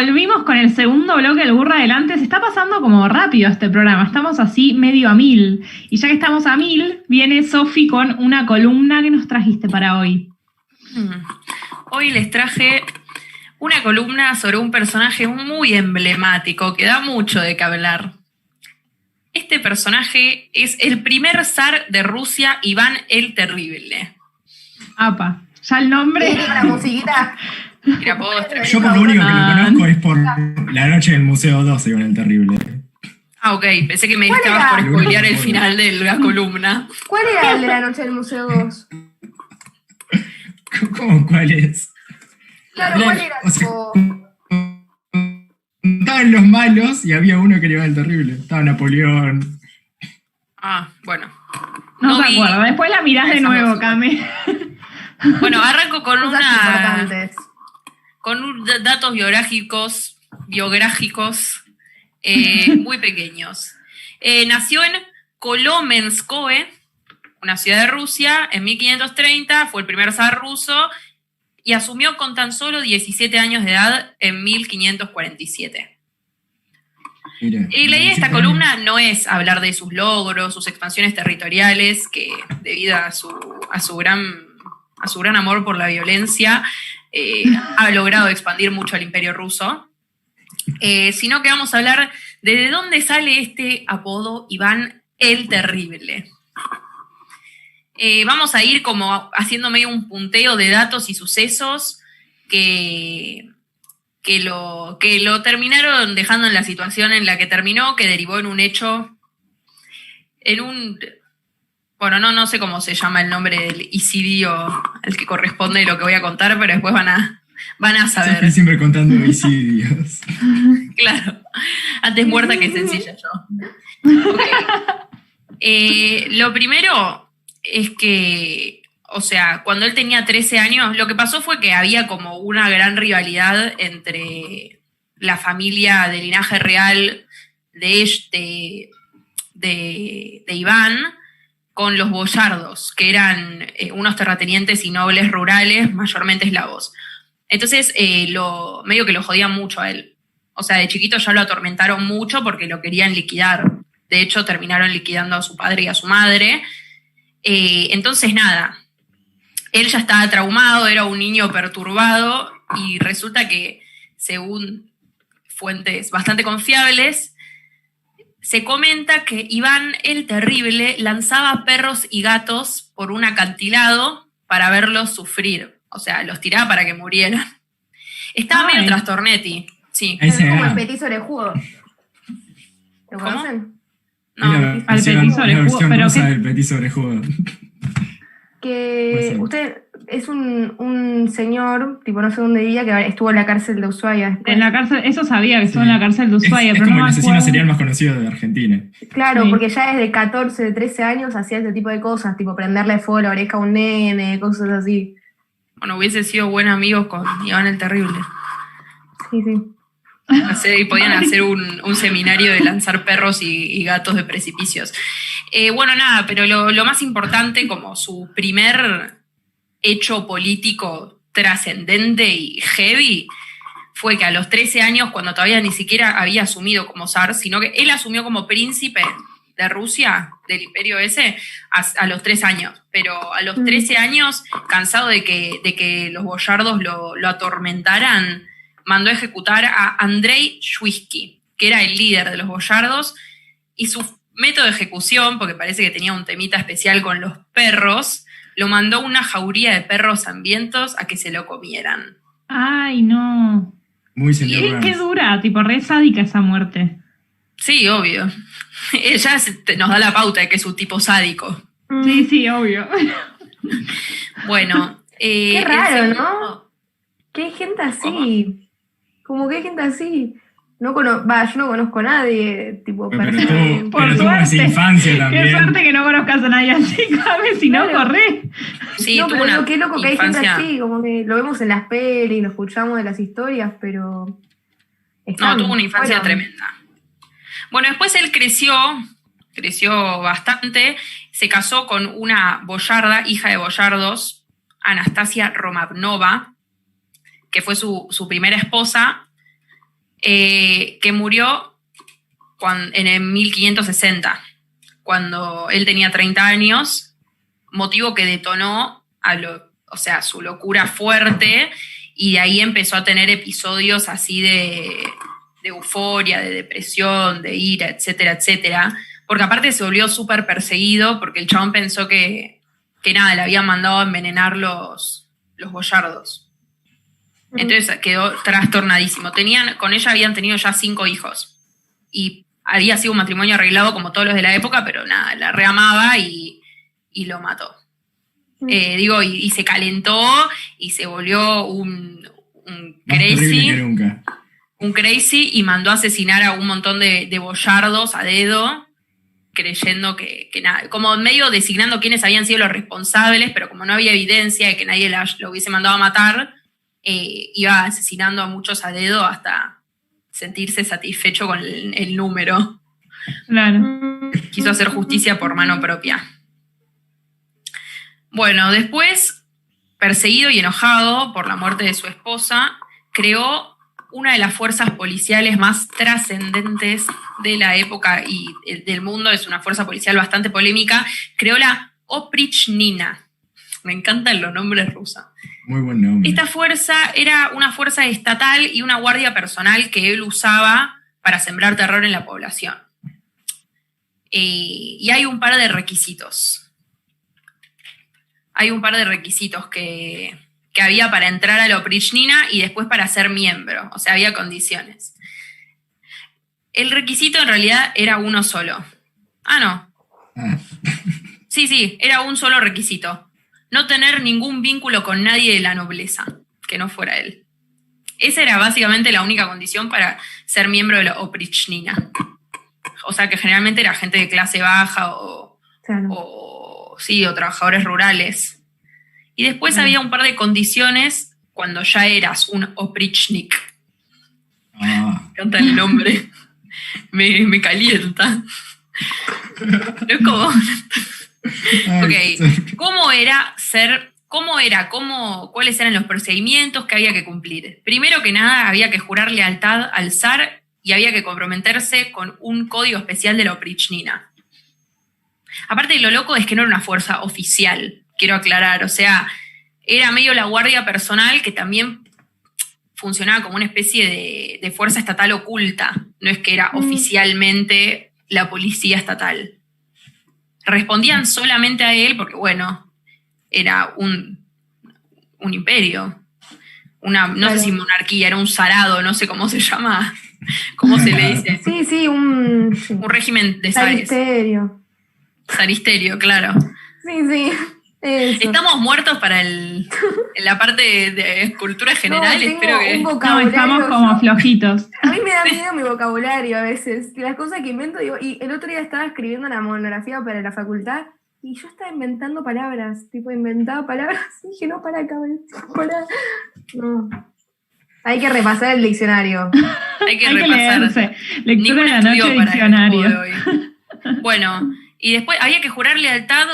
volvimos con el segundo bloque del Burra Adelante. Se está pasando como rápido este programa. Estamos así medio a mil. Y ya que estamos a mil, viene Sofi con una columna que nos trajiste para hoy. Hoy les traje una columna sobre un personaje muy emblemático que da mucho de qué hablar. Este personaje es el primer zar de Rusia, Iván el Terrible. Apa, ya el nombre. La musiquita. Mira, yo por lo único que lo conozco es por La noche del Museo 12, Iván el Terrible. Ah, ok, pensé que me estabas por spoilear el final de la columna. ¿Cuál era el de La noche del Museo 2? ¿Cómo? ¿Cuál es? Claro, ¿cuál era? O sea, estaban los malos y había uno que era Iván el Terrible. Estaba Napoleón. Ah, bueno. No te acuerdo, después la mirás de nuevo, Cami. Bueno, arranco con Cosas importantes. Datos biográficos muy pequeños. Nació en Kolomenskoe, una ciudad de Rusia, en 1530, fue el primer zar ruso y asumió con tan solo 17 años de edad en 1547. Mira, Y la idea de esta columna no es hablar de sus logros, sus expansiones territoriales, que debido a su gran amor por la violencia, ha logrado expandir mucho el imperio ruso, sino que vamos a hablar de dónde sale este apodo Iván el Terrible. Vamos a ir como haciendo medio un punteo de datos y sucesos que lo terminaron dejando en la situación en la que terminó, que derivó en un hecho, bueno, no sé cómo se llama el nombre del isidio al que corresponde lo que voy a contar, pero después van a saber. Estoy siempre contando homicidios. Claro, antes muerta que sencilla yo. Okay. Lo primero es que, o sea, cuando él tenía 13 años, lo que pasó fue que había como una gran rivalidad entre la familia de linaje real de Iván con los boyardos, que eran unos terratenientes y nobles rurales, mayormente eslavos. Entonces, medio que lo jodían mucho a él. O sea, de chiquito ya lo atormentaron mucho porque lo querían liquidar. De hecho, terminaron liquidando a su padre y a su madre. Entonces, nada, él ya estaba traumado, era un niño perturbado y resulta que, según fuentes bastante confiables, se comenta que Iván el Terrible lanzaba perros y gatos por un acantilado para verlos sufrir. O sea, los tiraba para que murieran. Estaba medio trastornetti, sí. Es como el Petiso Orejudo. ¿Lo ¿Cómo? conocen? No, al Petiso Orejudo, pero el Petiso Orejudo. Que usted es un señor, tipo no sé dónde vivía, que estuvo en la cárcel de Ushuaia después. En la cárcel, eso sabía que estuvo en la cárcel de Ushuaia, Es pero como no el me asesino acuerdo. serial más conocido de Argentina. Claro, Sí. porque ya desde 14, de 13 años hacía ese tipo de cosas, tipo prenderle fuego a la oreja a un nene, cosas así. bueno, hubiese sido buen amigo con Iván el Terrible. Sí, sí. Y podían hacer un seminario de lanzar perros y gatos de precipicios. Bueno, nada, pero lo más importante, como su primer hecho político trascendente y heavy, fue que a los 13 años, cuando todavía ni siquiera había asumido como zar, sino que él asumió como príncipe de Rusia, del imperio ese, a los 3 años. Pero a los 13 años, cansado de que los boyardos lo atormentaran, mandó a ejecutar a Andrei Shchuisky, que era el líder de los boyardos, y su método de ejecución, porque parece que tenía un temita especial con los perros, lo mandó a una jauría de perros hambrientos a que se lo comieran. Ay, no. Muy Y señor qué Burns. dura, tipo re sádica esa muerte. Sí, obvio. Ella nos da la pauta de que es un tipo sádico. Sí, sí, obvio. Bueno. Qué raro, ¿no? Que hay gente así. Como que hay gente así. Yo no conozco a nadie, tipo, Pero personalmente. tuvo esa infancia también. Qué suerte que no conozcas a nadie así, Cami, si no, Claro. corre. Sí, No, tuvo pero una qué loco que hay gente infancia- así, como que lo vemos en las pelis, lo escuchamos de las historias, pero... No, tuvo una infancia bueno, tremenda. Bueno, después él creció bastante, se casó con una boyarda, hija de boyardos, Anastasia Romanova, que fue su primera esposa, que murió en el 1560, cuando él tenía 30 años, motivo que detonó su locura fuerte, y de ahí empezó a tener episodios así de euforia, de depresión, de ira, etcétera, etcétera, porque aparte se volvió súper perseguido, porque el chabón pensó que nada, le habían mandado a envenenar los boyardos. Entonces quedó trastornadísimo. Con ella habían tenido ya 5 hijos, y había sido un matrimonio arreglado como todos los de la época, pero nada, la reamaba y lo mató. Y se calentó y se volvió un crazy. Un crazy, y mandó a asesinar a un montón de boyardos a dedo, creyendo que nada, como medio designando quiénes habían sido los responsables, pero como no había evidencia de que nadie lo hubiese mandado a matar, iba asesinando a muchos a dedo hasta sentirse satisfecho con el número. Claro. Quiso hacer justicia por mano propia. Bueno, después, perseguido y enojado por la muerte de su esposa, creó una de las fuerzas policiales más trascendentes de la época y del mundo. Es una fuerza policial bastante polémica. Creó la Oprichnina. Me encantan los nombres rusos. Muy buen nombre. Esta fuerza era una fuerza estatal y una guardia personal que él usaba para sembrar terror en la población. Y hay un par de requisitos. Hay un par de requisitos que había para entrar a la Oprichnina y después para ser miembro. O sea, había condiciones. El requisito en realidad era uno solo. No. Sí, era un solo requisito. No tener ningún vínculo con nadie de la nobleza, que no fuera él. Esa era básicamente la única condición para ser miembro de la Oprichnina. O sea, que generalmente era gente de clase baja o trabajadores rurales. Y después había un par de condiciones cuando ya eras un oprichnik. Me encanta el nombre. Me calienta. Es como... Ok, ¿cuáles eran los procedimientos que había que cumplir? Primero que nada, había que jurar lealtad al zar y había que comprometerse con un código especial de la Oprichnina. Aparte, lo loco es que no era una fuerza oficial, quiero aclarar, o sea, era medio la guardia personal que también funcionaba como una especie de fuerza estatal oculta, no es que era oficialmente la policía estatal. Respondían solamente a él porque, bueno, era un imperio, no sé si monarquía, era un zarado, no sé cómo se llama, cómo se le dice. Sí, un régimen de zares. Zaristerio, claro. Sí. Eso. Estamos muertos para en la parte de cultura general, espero que... No, estamos como flojitos. A mí me da miedo mi vocabulario a veces. Las cosas que invento, digo, y el otro día estaba escribiendo una monografía para la facultad y yo estaba inventando palabras, inventaba palabras y dije, no, para, cabrón, para. No. Hay que repasar el diccionario. Hay que repasar. Leerse. Lectura de la noche, diccionario. Bueno, y después había que jurar lealtad.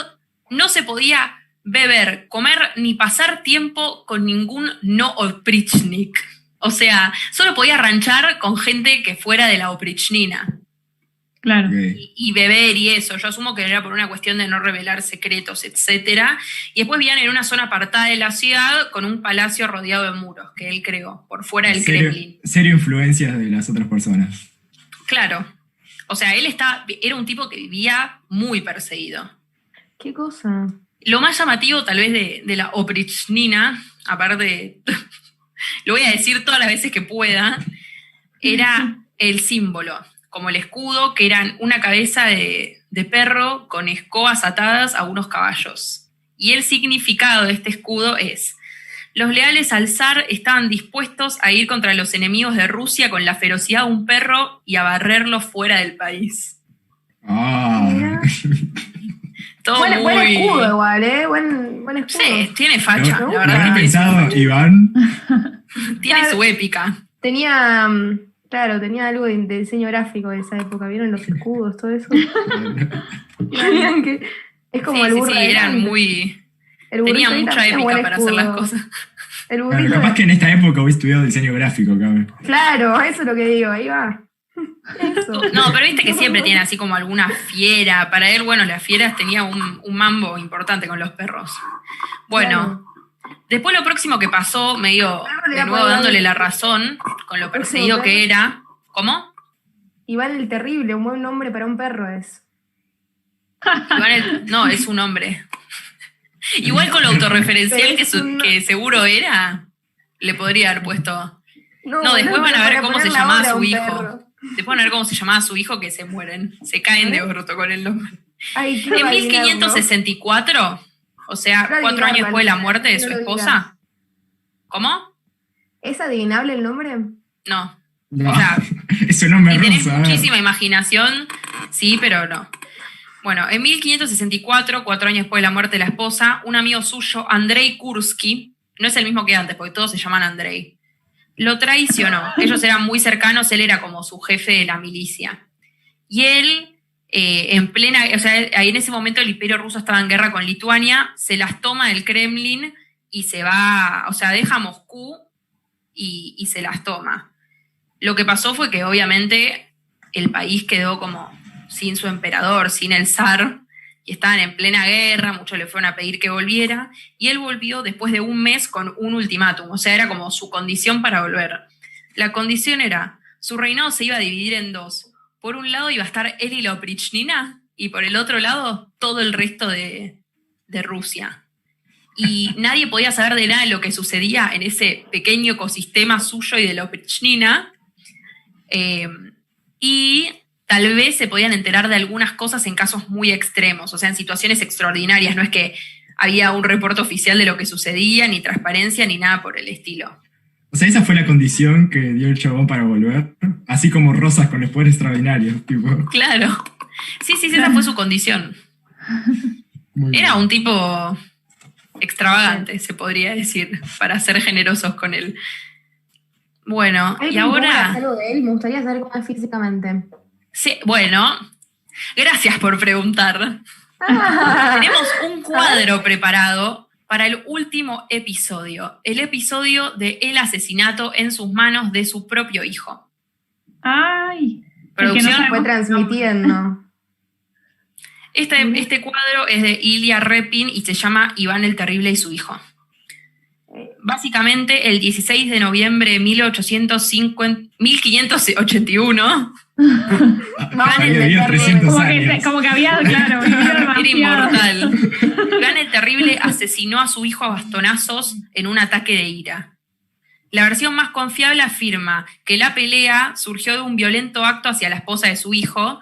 No se podía beber, comer ni pasar tiempo con ningún no oprichnik. O sea, solo podía ranchar con gente que fuera de la Oprichnina. Claro. Y beber y eso. Yo asumo que era por una cuestión de no revelar secretos, etcétera. Y después vivían en una zona apartada de la ciudad con un palacio rodeado de muros que él creó, por fuera del Kremlin. Cero influencia de las otras personas. Claro. O sea, él era un tipo que vivía muy perseguido. ¿Qué cosa? Lo más llamativo tal vez de la Oprichnina, aparte, lo voy a decir todas las veces que pueda, era el símbolo, como el escudo, que eran una cabeza de perro con escobas atadas a unos caballos. Y el significado de este escudo es: los leales al zar estaban dispuestos a ir contra los enemigos de Rusia con la ferocidad de un perro y a barrerlos fuera del país. Todo buen muy... escudo igual, ¿eh? Buen escudo. Sí, tiene facha, ¿no? la verdad. ¿Lo habrá pensado Iván? Tiene su épica. Tenía algo de diseño gráfico de esa época. ¿Vieron los escudos, todo eso? Es como el burro. Sí, eran muy... Tenía mucha épica para hacer las cosas. El Claro, burrito. capaz que en esta época hubiese estudiado diseño gráfico, cabrón. Claro, eso es lo que digo, ahí va. Eso. No, pero viste que siempre tiene así como alguna fiera. Para él, bueno, las fieras tenía un mambo importante con los perros. Bueno, después lo próximo que pasó, medio de nuevo dándole la razón con lo perseguido que era. ¿Cómo? Iván el Terrible, un buen nombre para un perro es. No, es un hombre. Igual con lo autorreferencial que seguro era, le podría haber puesto. No, después van a ver cómo se llamaba su hijo. Después van a ver cómo se llamaba su hijo, que se mueren. Se caen de orto con el nombre. Ay, En 1564, o sea, 4 años después de la muerte de su esposa. ¿Cómo? ¿Es adivinable el nombre? No. No, O sea, eso no me si tenés rosa. muchísima imaginación, sí, pero no. Bueno, en 1564, 4 años después de la muerte de la esposa, un amigo suyo, Andrei Kursky, no es el mismo que antes, porque todos se llaman Andrei, lo traicionó. Ellos eran muy cercanos, él era como su jefe de la milicia. Y él, o sea, ahí en ese momento el Imperio Ruso estaba en guerra con Lituania, se las toma del Kremlin y se va, o sea, deja Moscú y se las toma. Lo que pasó fue que obviamente el país quedó como sin su emperador, sin el zar, y estaban en plena guerra, muchos le fueron a pedir que volviera, y él volvió después de un mes con un ultimátum, o sea, era como su condición para volver. La condición era, su reinado se iba a dividir en dos. Por un lado iba a estar él y la Oprichnina, y por el otro lado todo el resto de Rusia. Y nadie podía saber de nada de lo que sucedía en ese pequeño ecosistema suyo y de la Oprichnina, y tal vez se podían enterar de algunas cosas en casos muy extremos, o sea, en situaciones extraordinarias. No es que había un reporte oficial de lo que sucedía, ni transparencia, ni nada por el estilo. O sea, esa fue la condición que dio el chabón para volver. Así como Rosas con los poderes extraordinarios, tipo. Claro. Sí, esa fue su condición. Muy Era bien. un tipo extravagante, se podría decir, para ser generosos con él. Bueno, y ahora... Algo de él, me gustaría saber cómo es físicamente. Sí, bueno, gracias por preguntar. Tenemos un cuadro preparado para el último episodio, el episodio de el asesinato en sus manos de su propio hijo. Ay. Producción. Fue transmitiendo. Este cuadro es de Ilya Repin y se llama Iván el Terrible y su hijo. Básicamente, el 16 de noviembre de 1581, Había vivido 300 años. Como que había, claro, vivido era demasiado. inmortal. Iván el Terrible asesinó a su hijo a bastonazos en un ataque de ira. La versión más confiable afirma que la pelea surgió de un violento acto hacia la esposa de su hijo.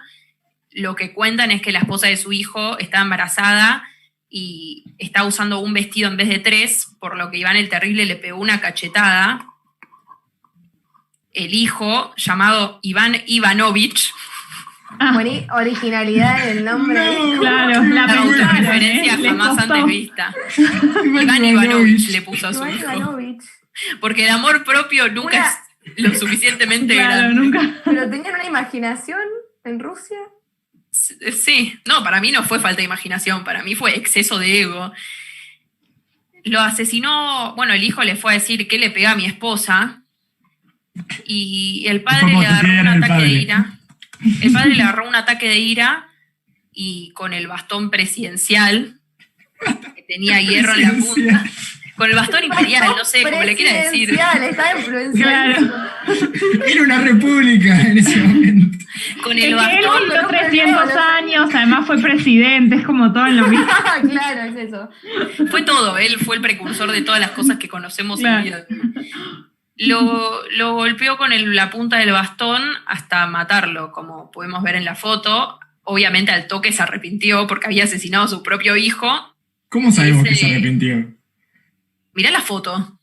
Lo que cuentan es que la esposa de su hijo está embarazada y está usando un vestido en vez de 3, por lo que Iván el Terrible le pegó una cachetada. El hijo, llamado Iván Ivanovich, Originalidad en el nombre. No. Claro, la una pensaron, referencia Les jamás costó. antes vista. Iván Ivanovich le puso a su Iván hijo. Ivanovich. Porque el amor propio nunca es lo suficientemente Claro, grande. nunca. Pero tenían una imaginación en Rusia. Sí, no, para mí no fue falta de imaginación, para mí fue exceso de ego. Lo asesinó, bueno, el hijo le fue a decir que le pega a mi esposa y el padre ¿Cómo le te agarró un pegan al ataque de padre? ira. El padre le agarró un ataque de ira y con el bastón presidencial, que tenía hierro en la punta, con el bastón imperial, no sé, como le quiera decir. Está influenciado. Claro. Era una república en ese momento. Con Es el que él bastón, vivió 300 años, además fue presidente, es como todo en lo mismo. Claro, es eso. fue todo, él fue el precursor de todas las cosas que conocemos Claro. en día. Lo golpeó con la punta del bastón hasta matarlo, como podemos ver en la foto. Obviamente al toque se arrepintió porque había asesinado a su propio hijo. ¿Cómo sabemos que Ese- se arrepintió? Mirá la foto.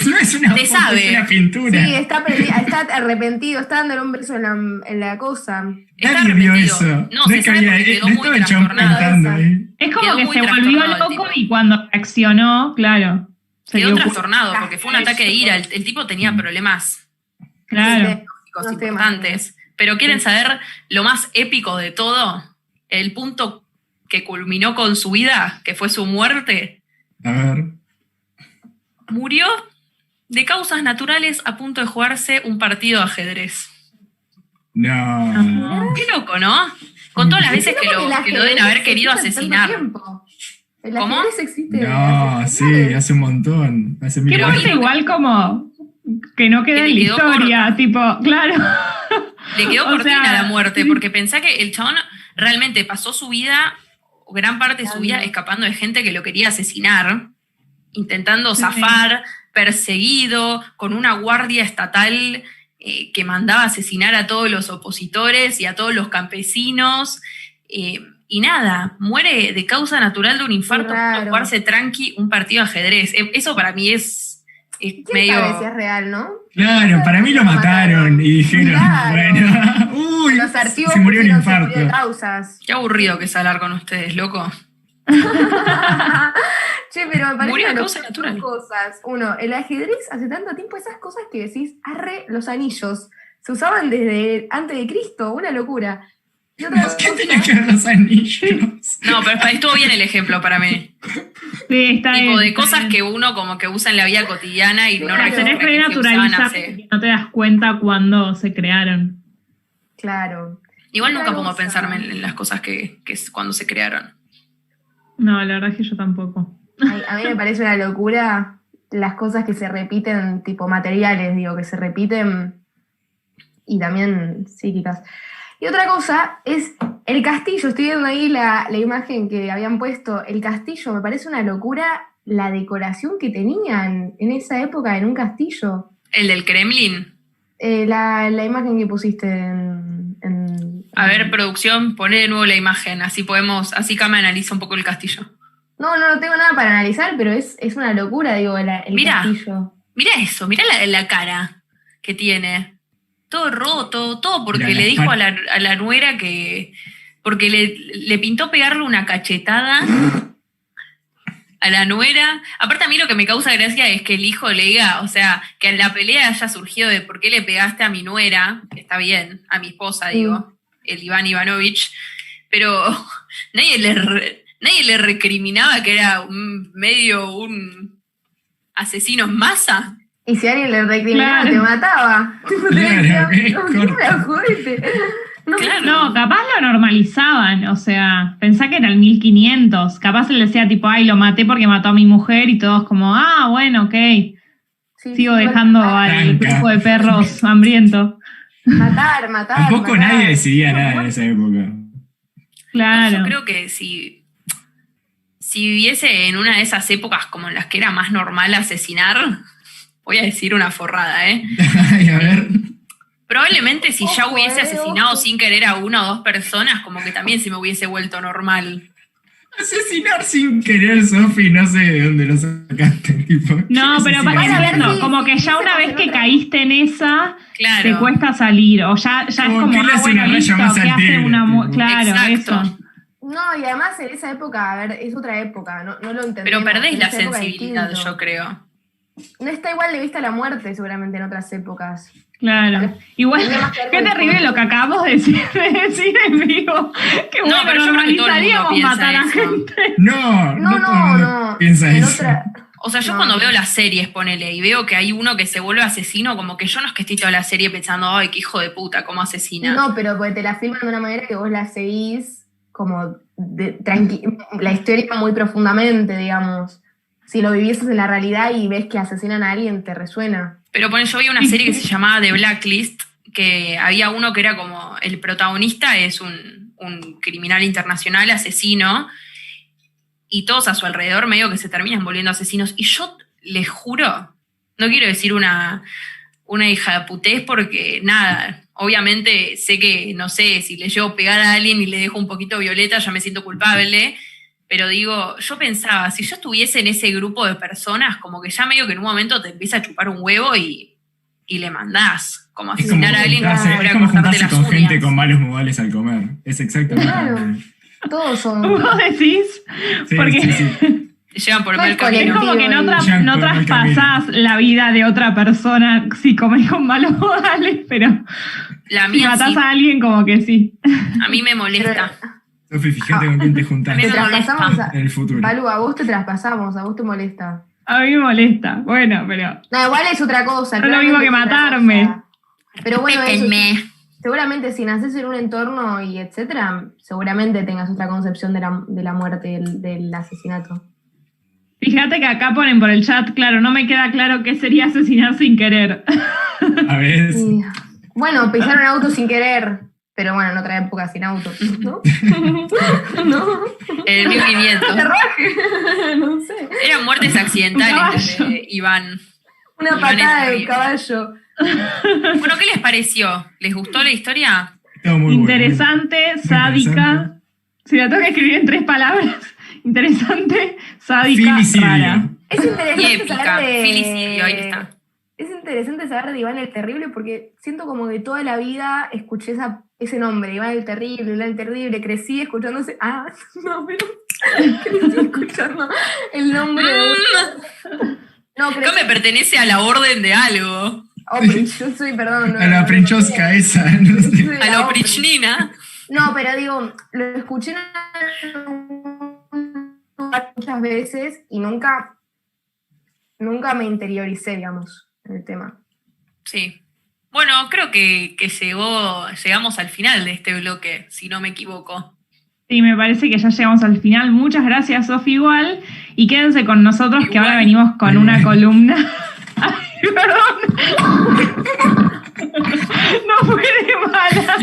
No es una Te foto, sabe. es una pintura. Sí, está arrepentido, está dándole un beso en la cosa. Está Nadie vio arrepentido. eso. No, se es que sabe había, porque quedó no muy estaba el chabón trastornado. cantando ahí. Es como Quedó que muy se volvió trastornado el loco tipo. y cuando reaccionó, claro. se Quedó dio trastornado porque fue un ataque de ira. El tipo tenía problemas Claro. psicológicos No te importantes. Pero ¿quieren saber lo más épico de todo? El punto que culminó con su vida, que fue su muerte. A ver. murió de causas naturales a punto de jugarse un partido de ajedrez. No. Qué loco, ¿no? Con todas las veces que lo deben haber querido asesinar. El ¿Cómo? ajedrez existe. No, hace sí, millones. hace un montón. Hace mil Qué años. muerte igual como que no queda Que en le la quedó historia, tipo, claro. Le quedó O cortina sea, la muerte, porque pensá que el chabón realmente pasó su vida, o gran parte de su vida, escapando de gente que lo quería asesinar, intentando Sí. zafar, perseguido, con una guardia estatal que mandaba asesinar a todos los opositores y a todos los campesinos. Y nada, muere de causa natural de un infarto por raro. jugarse tranqui un partido de ajedrez. Eso para mí es ¿Quién medio... sabe si es real, no? Claro, para mí lo mataron y dijeron, Claro. bueno, uy, Los archivos se murió un pusieron infarto. sentido de causas. Qué aburrido que es hablar con ustedes, loco. Che, pero me parece Murió de una causa locura natural. dos cosas. Uno, el ajedrez hace tanto tiempo, esas cosas que decís, arre los anillos. Se usaban desde antes de Cristo, una locura. Y otra ¿Qué cosa, tenía que ver los anillos? No, pero estuvo bien el ejemplo para mí. Sí, está Tipo bien, de está cosas bien. que uno como que usa en la vida cotidiana y no Claro. registra Tenés que re se usaban naturalizado hace... que no te das cuenta cuando se crearon. claro. Igual Otra nunca pongo a cosa. pensarme en las cosas que es cuando se crearon. No, la verdad es que yo tampoco. Ay, a mí me parece una locura las cosas que se repiten, tipo materiales, digo, que se repiten y también psíquicas. Y otra cosa es el castillo. Estoy viendo ahí la imagen que habían puesto. El castillo, me parece una locura la decoración que tenían en esa época en un castillo. El del Kremlin. La imagen que pusiste A ver, producción, poné de nuevo la imagen, así Cama analiza un poco el castillo. No tengo nada para analizar, pero es una locura, digo, el Mirá. castillo. Mira eso, mira la cara que tiene. Todo roto, todo porque Mirá, le las dijo pa- a la nuera que... Porque le pintó pegarle una cachetada a la nuera. Aparte a mí lo que me causa gracia es que el hijo le diga, o sea, que en la pelea haya surgido de por qué le pegaste a mi nuera, que está bien, a mi esposa, digo, el Iván Ivanovich, pero nadie le recriminaba que era un asesino en masa. Y si alguien le recriminaba, Claro. te mataba. Claro, qué No, corto. me la jodiste. No, Claro. No, capaz lo normalizaban, o sea, pensá que era el 1500, capaz él decía tipo, ay, lo maté porque mató a mi mujer y todos como, ah, bueno, ok, sí, sigo sí, dejando matar, al Tranca. grupo de perros hambriento. matar. Tampoco matar. nadie decidía nada en esa época. Claro. Yo creo que si viviese en una de esas épocas como en las que era más normal asesinar, voy a decir una forrada, Ay, a ver. probablemente si ya Ojo, hubiese asesinado ojo. sin querer a una o dos personas, como que también se me hubiese vuelto normal. Asesinar sin querer, Sofi, no sé de dónde lo sacaste. Tipo, No, ¿qué pero asesinar para Bueno, a ver, entiendo, sí, como sí, que ya una vez que otra. caíste en esa, Claro. te cuesta salir, o ya es Como como, que le hace bueno, una raya listo, más ¿qué al hace tigre, una tipo. Claro, Exacto. eso. No, y además en esa época, a ver, es otra época, no lo entendemos. Pero perdés En la esa época es sensibilidad, distinto. yo creo. No está igual de vista la muerte, seguramente, en otras épocas. Claro. Igual, Tendría más que ver qué con el terrible fondo. lo que acabamos de decir en vivo. Que No, bueno, pero yo creo que todo el mundo normalizaríamos piensa matar a eso. gente. No, todo el mundo No. piensa En eso. otra. O sea, yo No. cuando veo las series, ponele, y veo que hay uno que se vuelve asesino, como que yo no es que estoy toda la serie pensando, ay, qué hijo de puta, cómo asesina. No, pero porque te la filman de una manera que vos la seguís como la historia muy profundamente, digamos. Si lo vivieses en la realidad y ves que asesinan a alguien, te resuena. Pero yo vi una serie que se llamaba The Blacklist, que había uno que era como, el protagonista es un criminal internacional, asesino, y todos a su alrededor medio que se terminan volviendo asesinos. Y yo les juro, no quiero decir una hija de putés porque nada, obviamente sé que, no sé, si le llevo a pegar a alguien y le dejo un poquito violeta ya me siento culpable, pero digo, yo pensaba, si yo estuviese en ese grupo de personas, como que ya medio que en un momento te empieza a chupar un huevo y le mandás, como Es como asesinar a alguien como juntarse- si fuera es a como cortarte juntarse las con gente uñas. con malos modales al comer. Es exactamente. Claro. Todos son. ¿Vos decís? Sí, Porque sí, sí. Te llevan por el No mal es es camino. como que no, colectivo, Ya no por mal traspasás la vida de otra persona si comes con malos modales, pero La si mía matás sí, a alguien como que sí. a mí me molesta. Sofi, fíjate con quién te A mí juntaste Te me molesta. traspasamos en el futuro. Balu, a vos te traspasamos, a vos te molesta. A mí me molesta. Bueno, pero No, igual es otra cosa. No es lo mismo que claramente es otra matarme. cosa. Pero bueno, eso, Pétenme. seguramente si naces en un entorno y etcétera, seguramente tengas otra concepción de la muerte, del asesinato. fíjate que acá ponen por el chat, claro, no me queda claro qué sería asesinar sin querer. A ver, Y, bueno, pisar un auto sin querer, pero bueno, en otra época sin auto, ¿no? ¿No? El 1500. Carruaje, no sé. Eran muertes accidentales, Un caballo. Iván. Una Iván patada es de horrible. caballo. Bueno, ¿qué les pareció? ¿Les gustó la historia? estuvo muy Interesante, bueno. sádica. Interesante. Si la tengo que escribir en 3 palabras, interesante, sádica, Filicidio. rara. Es Y interesante épica. saber de... Filicidio, ahí está. Es interesante saber de Iván el Terrible porque siento como que toda la vida escuché ese nombre, Iván el Terrible, crecí escuchándose... Ah, no, pero crecí escuchando el nombre de... No, Acá crecí... me pertenece a la orden de algo. Oh, pero yo soy, perdón. A la princhosca esa, no sé. A la oprichnina. No, pero digo, lo escuché muchas veces y nunca me interioricé, digamos, en el tema. Sí. Bueno, creo que llegamos al final de este bloque, si no me equivoco. Sí, me parece que ya llegamos al final. Muchas gracias, Sofi, igual. Y quédense con nosotros, que ahora venimos con una columna. Ay, perdón. No fue de mala.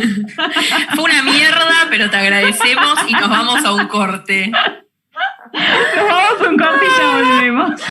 Fue una mierda, pero te agradecemos y nos vamos a un corte. Nos vamos a un corte y ya volvemos.